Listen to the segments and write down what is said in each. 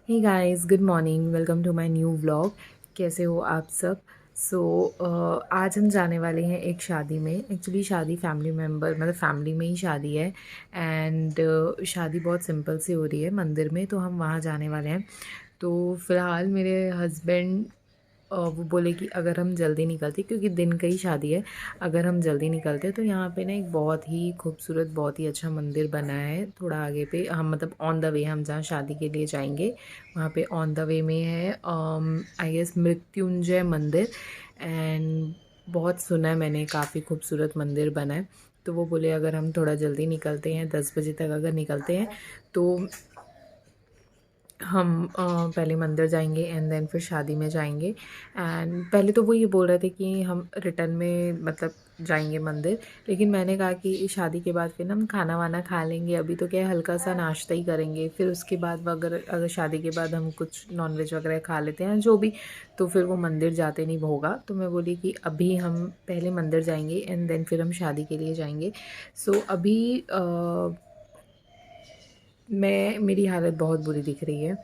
Hey guys, good morning. Welcome to my new vlog. कैसे हो आप सब? सो आज हम जाने वाले हैं एक शादी में। एक्चुअली शादी फैमिली मेम्बर मतलब फैमिली में ही शादी है। एंड शादी बहुत सिंपल सी हो रही है मंदिर में, तो हम वहाँ जाने वाले हैं। तो फ़िलहाल मेरे हस्बैंड वो बोले कि अगर हम जल्दी निकलते, क्योंकि दिन का ही शादी है, अगर हम जल्दी निकलते तो यहाँ पे ना एक बहुत ही खूबसूरत बहुत ही अच्छा मंदिर बना है थोड़ा आगे पे। हम मतलब ऑन द वे हम जहाँ शादी के लिए जाएंगे वहाँ पे ऑन द वे में है आई गेस मृत्युंजय मंदिर। एंड बहुत सुना है मैंने, काफ़ी खूबसूरत मंदिर बना है। तो वो बोले अगर हम थोड़ा जल्दी निकलते हैं 10 बजे तक अगर निकलते हैं तो हम पहले मंदिर जाएंगे एंड देन फिर शादी में जाएंगे। एंड पहले तो वो ये बोल रहे थे कि हम रिटर्न में मतलब जाएंगे मंदिर, लेकिन मैंने कहा कि शादी के बाद फिर ना हम खाना वाना खा लेंगे। अभी तो क्या है, हल्का सा नाश्ता ही करेंगे, फिर उसके बाद अगर शादी के बाद हम कुछ नॉनवेज वगैरह खा लेते हैं जो भी, तो फिर वो मंदिर जाते नहीं होगा। तो मैं बोली कि अभी हम पहले मंदिर जाएंगे एंड देन फिर हम शादी के लिए जाएंगे। सो अभी मेरी हालत बहुत बुरी दिख रही है।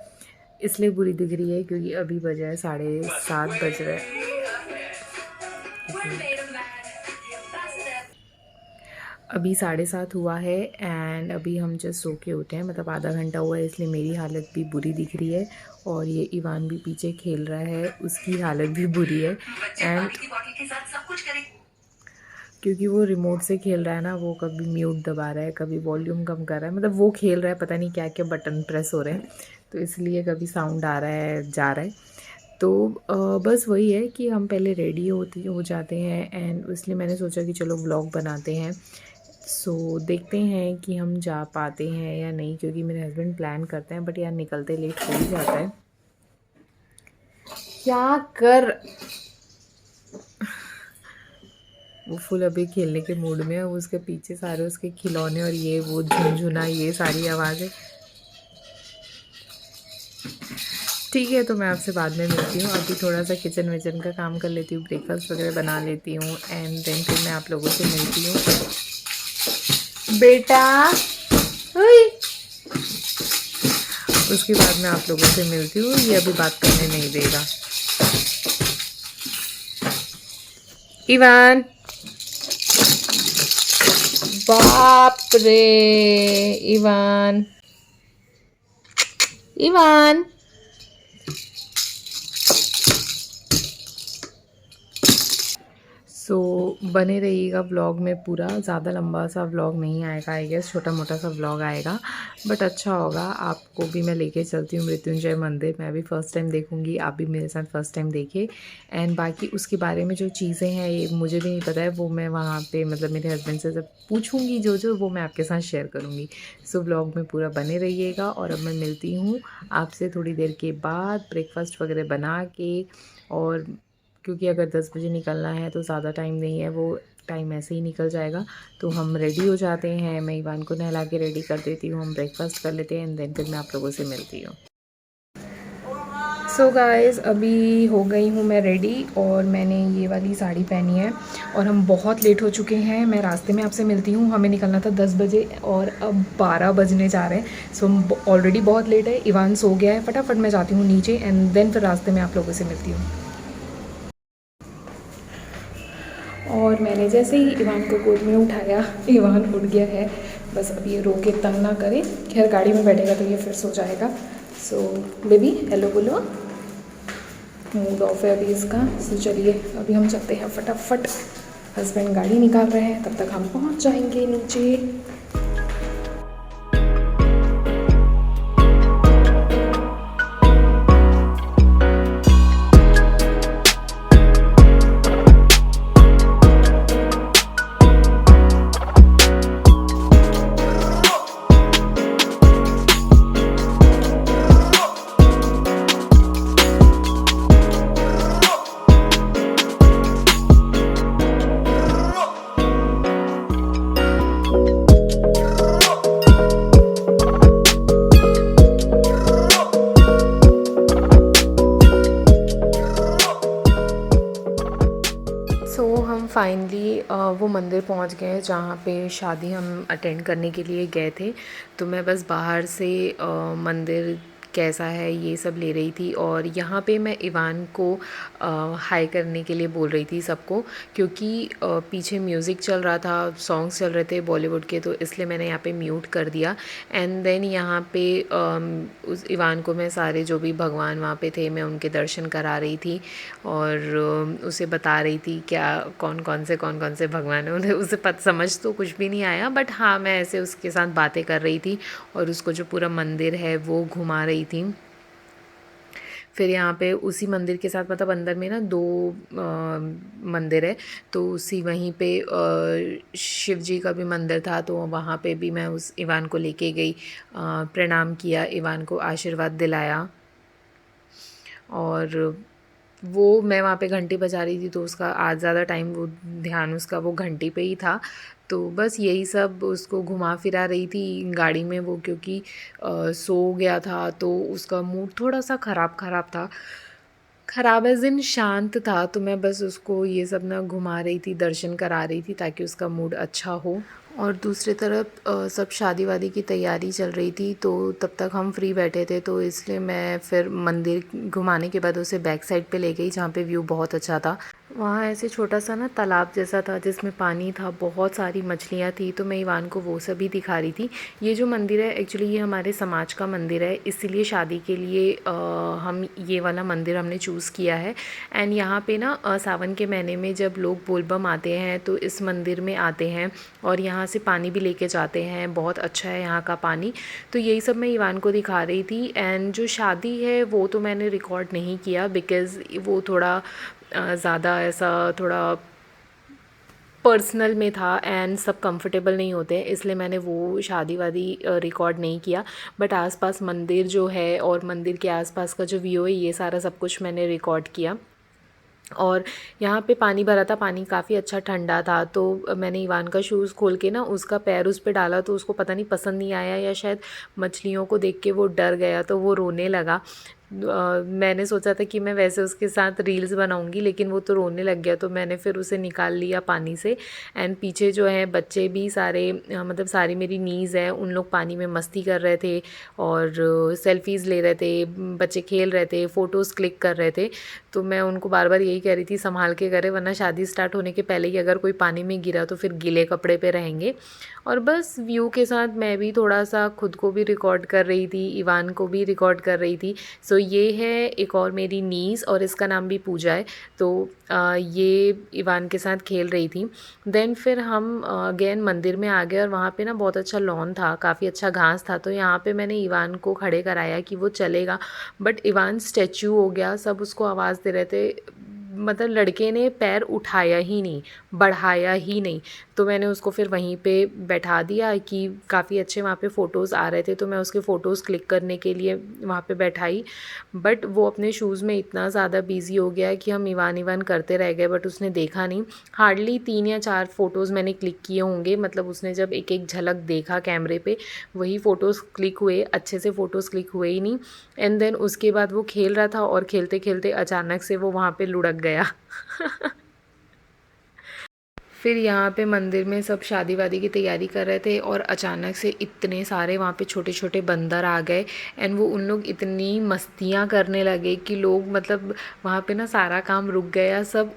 इसलिए बुरी दिख रही है क्योंकि अभी बजा है 7:30 बज रहे हैं। अभी 7:30 हुआ है एंड अभी हम जस्ट सो के उठे हैं, मतलब आधा घंटा हुआ है, इसलिए मेरी हालत भी बुरी दिख रही है। और ये इवान भी पीछे खेल रहा है, उसकी हालत भी बुरी है। एंड क्योंकि वो रिमोट से खेल रहा है ना, वो कभी म्यूट दबा रहा है, कभी वॉल्यूम कम कर रहा है, मतलब वो खेल रहा है, पता नहीं क्या क्या बटन प्रेस हो रहे हैं, तो इसलिए कभी साउंड आ रहा है जा रहा है। तो बस वही है कि हम पहले रेडी हो जाते हैं एंड इसलिए मैंने सोचा कि चलो व्लॉग बनाते हैं। सो देखते हैं कि हम जा पाते हैं या नहीं, क्योंकि मेरे हस्बैंड प्लान करते हैं बट यार निकलते लेट हो ही जाता है। क्या कर वो फुल अभी खेलने के मूड में है, उसके पीछे सारे उसके खिलौने और ये वो झुनझुना ये सारी आवाज़ें। ठीक है, तो मैं आपसे बाद में मिलती हूँ। अभी थोड़ा सा किचन विचन का काम कर लेती हूँ, ब्रेकफास्ट वगैरह बना लेती हूँ एंड देन फिर मैं आप लोगों से मिलती हूँ। बेटा हुई। उसके बाद मैं आप लोगों से मिलती हूँ, ये अभी बात करने नहीं देगा। इवान, बाप रे। Ivan, Ivan. सो बने रहिएगा व्लॉग में पूरा। ज़्यादा लंबा सा व्लॉग नहीं आएगा, आई गेस छोटा मोटा सा व्लॉग आएगा, बट अच्छा होगा। आपको भी मैं लेके चलती हूँ मृत्युंजय मंदिर, मैं भी फ़र्स्ट टाइम देखूँगी, आप भी मेरे साथ फ़र्स्ट टाइम देखिए। एंड बाकी उसके बारे में जो चीज़ें हैं ये मुझे भी नहीं पता है, वो मैं वहाँ पे मतलब मेरे हस्बैंड से जब पूछूँगी जो जो, वो मैं आपके साथ शेयर करूँगी। सो व्लॉग में पूरा बने रहिएगा। और अब मैं मिलती हूँ आपसे थोड़ी देर के बाद ब्रेकफास्ट वगैरह बना के। और क्योंकि अगर 10 बजे निकलना है तो ज़्यादा टाइम नहीं है, वो टाइम ऐसे ही निकल जाएगा। तो हम रेडी हो जाते हैं, मैं इवान को नहला के रेडी कर देती हूँ, हम ब्रेकफास्ट कर लेते हैं एंड देन फिर मैं आप लोगों से मिलती हूँ। सो गाइज़, अभी हो गई हूँ मैं रेडी और मैंने ये वाली साड़ी पहनी है और हम बहुत लेट हो चुके हैं। मैं रास्ते में आपसे मिलती हूँ, हमें निकलना था 10 बजे और अब 12 बजने जा रहे हैं। सो हम ऑलरेडी बहुत लेट है, इवान सो गया है, फटाफट मैं जाती हूँ नीचे एंड देन फिर रास्ते में आप लोगों से मिलती हूँ। और मैंने जैसे ही इवान को गोद में उठाया, इवान उठ गया है। बस अब ये रो के तंग ना करे, खैर गाड़ी में बैठेगा तो ये फिर सो जाएगा। सो बेबी हेलो बोलो, मूड ऑफ है अभी इसका। सो चलिए अभी हम चलते हैं फटाफट, हस्बैंड गाड़ी निकाल रहे हैं, तब तक हम पहुंच जाएंगे नीचे। हम फाइनली वो मंदिर पहुंच गए जहाँ पे शादी हम अटेंड करने के लिए गए थे। तो मैं बस बाहर से मंदिर कैसा है ये सब ले रही थी। और यहाँ पे मैं इवान को हाई करने के लिए बोल रही थी सबको, क्योंकि पीछे म्यूज़िक चल रहा था, सॉन्ग्स चल रहे थे बॉलीवुड के, तो इसलिए मैंने यहाँ पे म्यूट कर दिया। एंड देन यहाँ पे उस इवान को मैं सारे जो भी भगवान वहाँ पे थे मैं उनके दर्शन करा रही थी, और उसे बता रही थी क्या कौन कौन से भगवान हैं। उन्हें उसे समझ तो कुछ भी नहीं आया, बट हाँ मैं ऐसे उसके साथ बातें कर रही थी और उसको जो पूरा मंदिर है वो घुमा रही थी। फिर यहाँ पे उसी मंदिर के साथ मतलब अंदर में ना दो मंदिर है, तो उसी वहीं पे शिव जी का भी मंदिर था, तो वहाँ पे भी मैं उस इवान को लेके गई, प्रणाम किया, इवान को आशीर्वाद दिलाया। और वो मैं वहाँ पे घंटी बजा रही थी, तो उसका आज ज़्यादा टाइम वो ध्यान उसका वो घंटी पे ही था। तो बस यही सब उसको घुमा फिरा रही थी गाड़ी में वो, क्योंकि सो गया था तो उसका मूड थोड़ा सा ख़राब ख़राब था। ख़राब एज़ इन शांत था, तो मैं बस उसको ये सब ना घुमा रही थी, दर्शन करा रही थी ताकि उसका मूड अच्छा हो। और दूसरी तरफ सब शादी वादी की तैयारी चल रही थी, तो तब तक हम फ्री बैठे थे, तो इसलिए मैं फिर मंदिर घुमाने के बाद उसे बैक साइड पे ले गई जहाँ पे व्यू बहुत अच्छा था। वहाँ ऐसे छोटा सा ना तालाब जैसा था जिसमें पानी था, बहुत सारी मछलियाँ थी, तो मैं इवान को वो सभी दिखा रही थी। ये जो मंदिर है एक्चुअली ये हमारे समाज का मंदिर है, इसीलिए शादी के लिए हम ये वाला मंदिर हमने चूज़ किया है। एंड यहाँ पे ना सावन के महीने में जब लोग बोलबम आते हैं तो इस मंदिर में आते हैं और यहाँ से पानी भी लेके जाते हैं, बहुत अच्छा है यहाँ का पानी। तो यही सब मैं इवान को दिखा रही थी। एंड जो शादी है वो तो मैंने रिकॉर्ड नहीं किया, बिकॉज़ वो थोड़ा ज़्यादा ऐसा थोड़ा पर्सनल में था एंड सब कंफर्टेबल नहीं होते हैं, इसलिए मैंने वो शादी वादी रिकॉर्ड नहीं किया। बट आसपास मंदिर जो है और मंदिर के आसपास का जो व्यू है ये सारा सब कुछ मैंने रिकॉर्ड किया। और यहाँ पे पानी भरा था, पानी काफ़ी अच्छा ठंडा था, तो मैंने इवान का शूज़ खोल के ना उसका पैर उस पे डाला, तो उसको पता नहीं पसंद नहीं आया या शायद मछलियों को देख के वो डर गया, तो वो रोने लगा। मैंने सोचा था कि मैं वैसे उसके साथ रील्स बनाऊंगी, लेकिन वो तो रोने लग गया, तो मैंने फिर उसे निकाल लिया पानी से। एंड पीछे जो है बच्चे भी सारे मतलब सारी मेरी नीज़ है, उन लोग पानी में मस्ती कर रहे थे और सेल्फ़ीज़ ले रहे थे, बच्चे खेल रहे थे, फ़ोटोज़ क्लिक कर रहे थे। तो मैं उनको बार बार यही कह रही थी संभाल के करें, वरना शादी स्टार्ट होने के पहले ही अगर कोई पानी में गिरा तो फिर गीले कपड़े पे रहेंगे। और बस व्यू के साथ मैं भी थोड़ा सा खुद को भी रिकॉर्ड कर रही थी, इवान को भी रिकॉर्ड कर रही थी। सो ये है एक और मेरी नीस और इसका नाम भी पूजा है। तो ये इवान के साथ खेल रही थी। देन फिर हम अगेन मंदिर में आ गए और वहाँ पे ना बहुत अच्छा लॉन था, काफ़ी अच्छा घास था, तो यहाँ पे मैंने इवान को खड़े कराया कि वो चलेगा। बट इवान स्टैचू हो गया, सब उसको आवाज़ दे रहे थे, मतलब लड़के ने पैर उठाया ही नहीं, बढ़ाया ही नहीं। तो मैंने उसको फिर वहीं पे बैठा दिया कि काफ़ी अच्छे वहाँ पे फ़ोटोज़ आ रहे थे, तो मैं उसके फ़ोटोज़ क्लिक करने के लिए वहाँ पे बैठाई। बट वो अपने शूज़ में इतना ज़्यादा बिज़ी हो गया कि हम इवान इवान करते रह गए, बट उसने देखा नहीं। हार्डली 3 या 4 फ़ोटोज़ मैंने क्लिक किए होंगे, मतलब उसने जब एक एक झलक देखा कैमरे पे वही फ़ोटोज़ क्लिक हुए, अच्छे से फ़ोटोज़ क्लिक हुए ही नहीं। एंड देन उसके बाद वो खेल रहा था और खेलते खेलते अचानक से वो वहाँ पे लुढ़क गया। फिर यहाँ पे मंदिर में सब शादी वादी की तैयारी कर रहे थे और अचानक से इतने सारे वहाँ पे छोटे छोटे बंदर आ गए। एंड वो उन लोग इतनी मस्तियाँ करने लगे कि लोग मतलब वहाँ पे ना सारा काम रुक गया, सब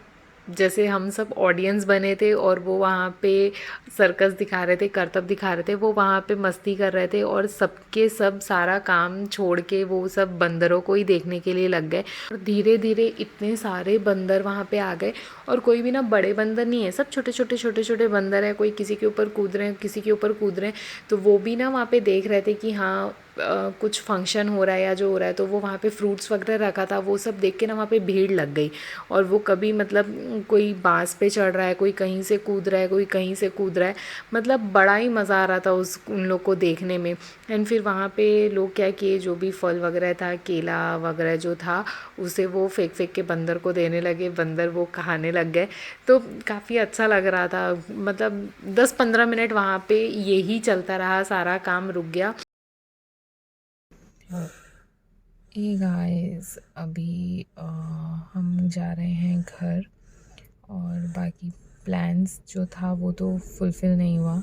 जैसे हम सब ऑडियंस बने थे और वो वहाँ पे सर्कस दिखा रहे थे, करतब दिखा रहे थे, वो वहाँ पे मस्ती कर रहे थे और सबके सब सारा काम छोड़ के वो सब बंदरों को ही देखने के लिए लग गए। और धीरे धीरे इतने सारे बंदर वहाँ पे आ गए, और कोई भी ना बड़े बंदर नहीं है, सब छोटे छोटे छोटे छोटे बंदर हैं, कोई किसी के ऊपर कूद रहे हैं, किसी के ऊपर कूद रहे हैं। तो वो भी ना वहाँ पे देख रहे थे कि हाँ कुछ फंक्शन हो रहा है या जो हो रहा है, तो वो वहाँ पे फ्रूट्स वगैरह रखा था, वो सब देख के ना वहाँ पे भीड़ लग गई। और वो कभी मतलब कोई बांस पे चढ़ रहा है, कोई कहीं से कूद रहा है, कोई कहीं से कूद रहा है, मतलब बड़ा ही मज़ा आ रहा था उन लोग को देखने में। एंड फिर वहाँ पे लोग क्या किए, जो भी फल वगैरह था, केला वगैरह जो था, उसे वो फेंक फेंक के बंदर को देने लगे, बंदर वो खाने लग गए। तो काफ़ी अच्छा लग रहा था, मतलब 10-15 मिनट वहाँ पे यही चलता रहा, सारा काम रुक गया। ये गाइस अभी हम जा रहे हैं घर, और बाकी प्लान्स जो था वो तो फुलफ़िल नहीं हुआ।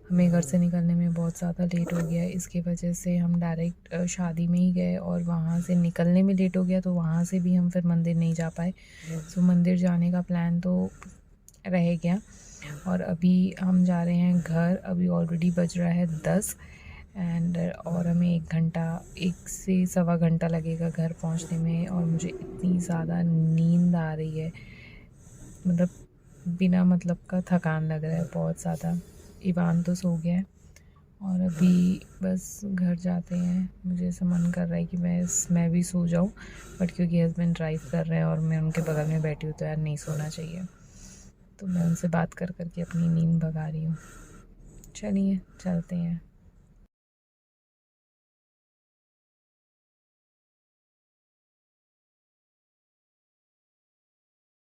हमें घर से निकलने में बहुत ज़्यादा लेट हो गया, इसकी वजह से हम डायरेक्ट शादी में ही गए और वहाँ से निकलने में लेट हो गया, तो वहाँ से भी हम फिर मंदिर नहीं जा पाए। सो मंदिर जाने का प्लान तो रह गया और अभी हम जा रहे हैं घर। अभी ऑलरेडी बज रहा है 10 एंड और हमें 1 से सवा घंटा लगेगा घर पहुंचने में। और मुझे इतनी ज़्यादा नींद आ रही है, मतलब बिना मतलब का थकान लग रहा है बहुत ज़्यादा। इवान तो सो गया है और अभी बस घर जाते हैं। मुझे ऐसा मन कर रहा है कि मैं भी सो जाऊं, बट क्योंकि हस्बैंड ड्राइव कर रहे हैं और मैं उनके बगल में बैठी हूँ तो यार नहीं सोना चाहिए, तो मैं उनसे बात कर कर के अपनी नींद भगा रही हूँ। चलिए चलते हैं।